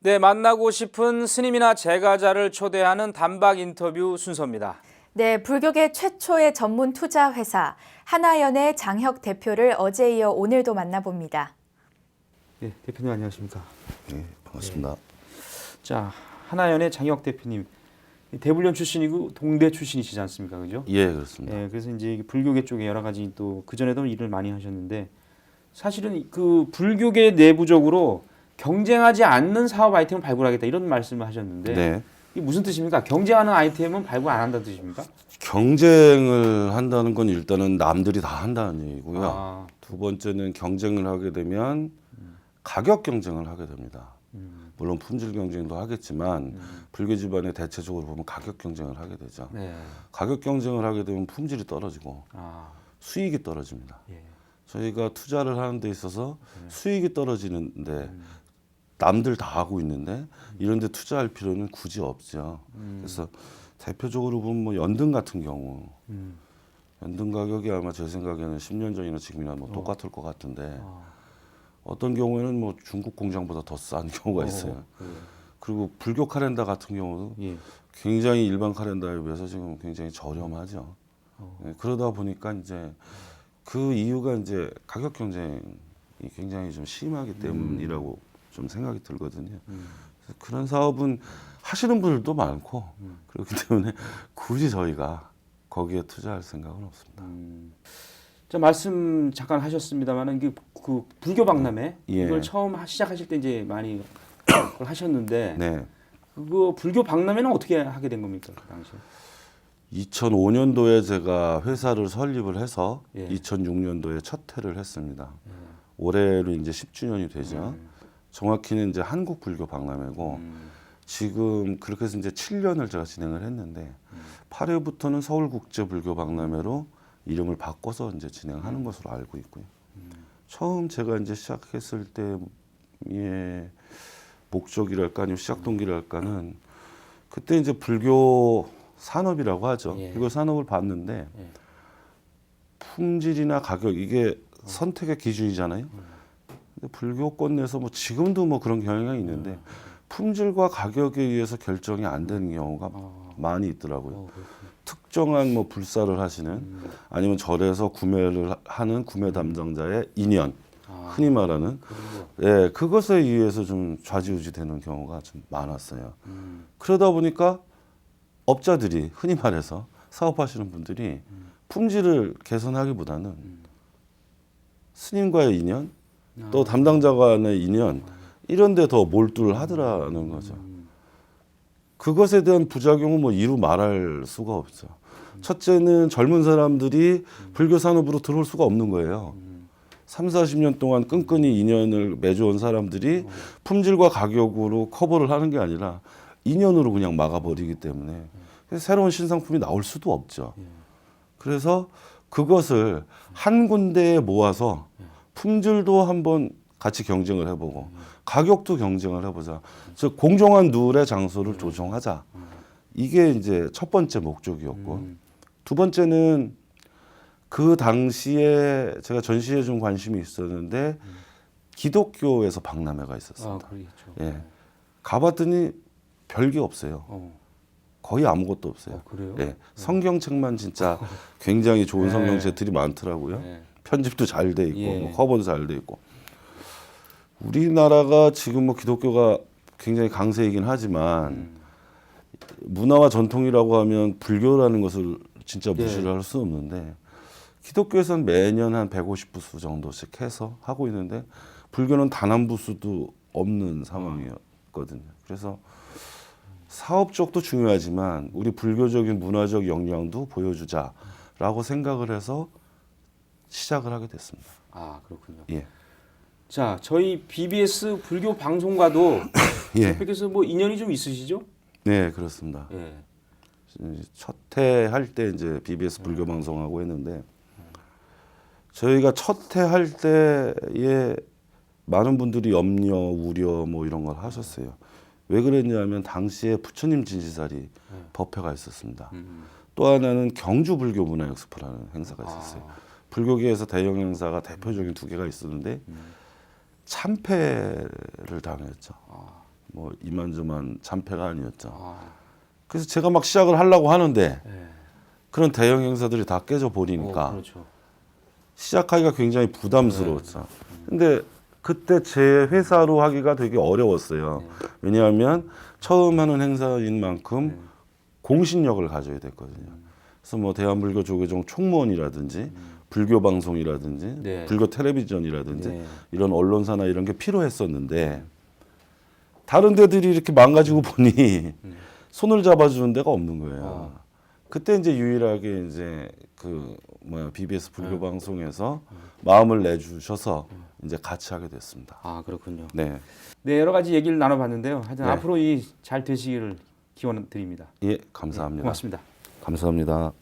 네, 만나고 싶은 스님이나 제가자를 초대하는 단박 인터뷰 순서입니다. 네, 불교계 최초의 전문 투자 회사 하나연의 장혁 대표를 어제 이어 오늘도 만나봅니다. 네, 대표님 안녕하십니까? 네, 반갑습니다. 자, 하나연의 장혁 대표님 대불련 출신이고 동대 출신이시지 않습니까, 그죠? 예, 그렇습니다. 네, 그래서 이제 불교계 쪽에 여러 가지 또 그 전에도 일을 많이 하셨는데 사실은 그 불교계 내부적으로 경쟁하지 않는 사업 아이템을 발굴하겠다 이런 말씀을 하셨는데 네. 이게 무슨 뜻입니까? 경쟁하는 아이템은 발굴 안 한다는 뜻입니까? 경쟁을 한다는 건 일단은 남들이 다 한다는 얘기고요. 아, 두 번째는 경쟁을 하게 되면 가격 경쟁을 하게 됩니다. 물론 품질 경쟁도 하겠지만 불교 집안에 대체적으로 보면 가격 경쟁을 하게 되죠. 네. 가격 경쟁을 하게 되면 품질이 떨어지고 아, 수익이 떨어집니다. 예. 저희가 투자를 하는 데 있어서 수익이 떨어지는데 남들 다 하고 있는데 이런 데 투자할 필요는 굳이 없죠. 그래서 대표적으로 보면 뭐 연등 같은 경우 연등 가격이 아마 제 생각에는 10년 전이나 지금이나 뭐 똑같을 것 같은데 어떤 경우에는 뭐 중국 공장보다 더 싼 경우가 있어요. 그리고 불교 카렌다 같은 경우도 예. 굉장히 일반 카렌다에 비해서 지금 굉장히 저렴하죠. 네, 그러다 보니까 이제 그 이유가 이제 가격 경쟁이 굉장히 좀 심하기 때문이라고 좀 생각이 들거든요. 그래서 그런 사업은 하시는 분들도 많고 그렇기 때문에 굳이 저희가 거기에 투자할 생각은 없습니다. 자, 말씀 잠깐 하셨습니다만은 그 불교 박람회 예. 이걸 처음 시작하실 때 이제 많이 그걸 하셨는데 네. 그거 불교 박람회는 어떻게 하게 된 겁니까, 그 당시에? 2005년도에 제가 회사를 설립을 해서 예. 2006년도에 첫 회를 했습니다. 올해로 이제 10주년이 되죠. 정확히는 이제 한국 불교 박람회고 지금 그렇게 해서 이제 7년을 제가 진행을 했는데 8회부터는 서울국제불교박람회로 이름을 바꿔서 이제 진행하는 것으로 알고 있고요. 처음 제가 이제 시작했을 때의 목적이랄까 아니면 시작 동기랄까는 그때 이제 불교 산업이라고 하죠. 예. 불교 산업을 봤는데 품질이나 가격 이게 선택의 기준이잖아요. 근데 불교권 내에서 뭐 지금도 뭐 그런 경향이 있는데 품질과 가격에 의해서 결정이 안 되는 경우가 많이 있더라고요. 특정한 뭐 불사를 하시는 아니면 절에서 구매를 하는 구매 담당자의 인연, 흔히 말하는 예, 그것에 의해서 좀 좌지우지 되는 경우가 좀 많았어요. 그러다 보니까 업자들이 흔히 말해서 사업하시는 분들이 품질을 개선하기보다는 스님과의 인연, 또 담당자 간의 인연 이런 데 더 몰두를 하더라는 거죠. 그것에 대한 부작용은 뭐 이루 말할 수가 없죠. 첫째는 젊은 사람들이 불교 산업으로 들어올 수가 없는 거예요. 3, 40년 동안 끈끈이 인연을 맺어온 사람들이 품질과 가격으로 커버를 하는 게 아니라 인연으로 그냥 막아버리기 때문에 새로운 신상품이 나올 수도 없죠. 그래서 그것을 한 군데에 모아서 품질도 한번 같이 경쟁을 해보고 가격도 경쟁을 해보자. 즉 공정한 누울의 장소를 조정하자. 이게 이제 첫 번째 목적이었고 두 번째는 그 당시에 제가 전시에 좀 관심이 있었는데 기독교에서 박람회가 있었습니다. 아, 그렇죠. 예. 가봤더니 별게 없어요. 거의 아무것도 없어요. 그래요? 예. 성경책만 진짜 굉장히 좋은 성경책들이 많더라고요. 네. 편집도 잘 돼 있고 예. 뭐 커버도 잘 돼 있고. 우리나라가 지금 뭐 기독교가 굉장히 강세이긴 하지만 문화와 전통이라고 하면 불교라는 것을 진짜 무시를 할 수 없는데 기독교에서는 매년 한 150부수 정도씩 해서 하고 있는데 불교는 단 한 부수도 없는 상황이었거든요. 그래서 사업적도 중요하지만 우리 불교적인 문화적 역량도 보여주자라고 생각을 해서 시작을 하게 됐습니다. 아, 그렇군요. 예. 자, 저희 BBS 불교 방송과도 예. 대표께서 뭐 인연이 좀 있으시죠? 네, 그렇습니다. 예. 첫 회 할 때 이제 BBS 불교 방송하고 했는데 저희가 첫 회 할 때에 많은 분들이 염려, 우려 뭐 이런 걸 하셨어요. 왜 그랬냐면 당시에 부처님 진시사리 법회가 있었습니다. 또 하나는 경주 불교 문화 엑스포라는 행사가 있었어요. 불교계에서 대형 행사가 대표적인 두 개가 있었는데 참패를 당했죠. 뭐 이만저만 잔패가 아니었죠. 아, 그래서 제가 막 시작을 하려고 하는데 네. 그런 대형 행사들이 다 깨져 버리니까 그렇죠. 시작하기가 굉장히 부담스러웠죠. 근데 그때 제 회사로 하기가 되게 어려웠어요. 왜냐하면 처음 하는 행사인 만큼 공신력을 가져야 됐거든요. 그래서 뭐 대한불교조계종 총무원이라든지 불교 방송이라든지 네. 불교 텔레비전이라든지 네. 이런 언론사나 이런 게 필요했었는데 다른 데들이 이렇게 망가지고 보니 손을 잡아주는 데가 없는 거예요. 그때 이제 유일하게 이제 그 뭐야 BBS 불교 방송에서 마음을 내주셔서 이제 같이 하게 됐습니다. 아, 그렇군요. 네, 네, 여러 가지 얘기를 나눠봤는데요. 하여튼 네. 앞으로 이 잘 되시기를 기원 드립니다. 예, 감사합니다. 고맙습니다. 감사합니다.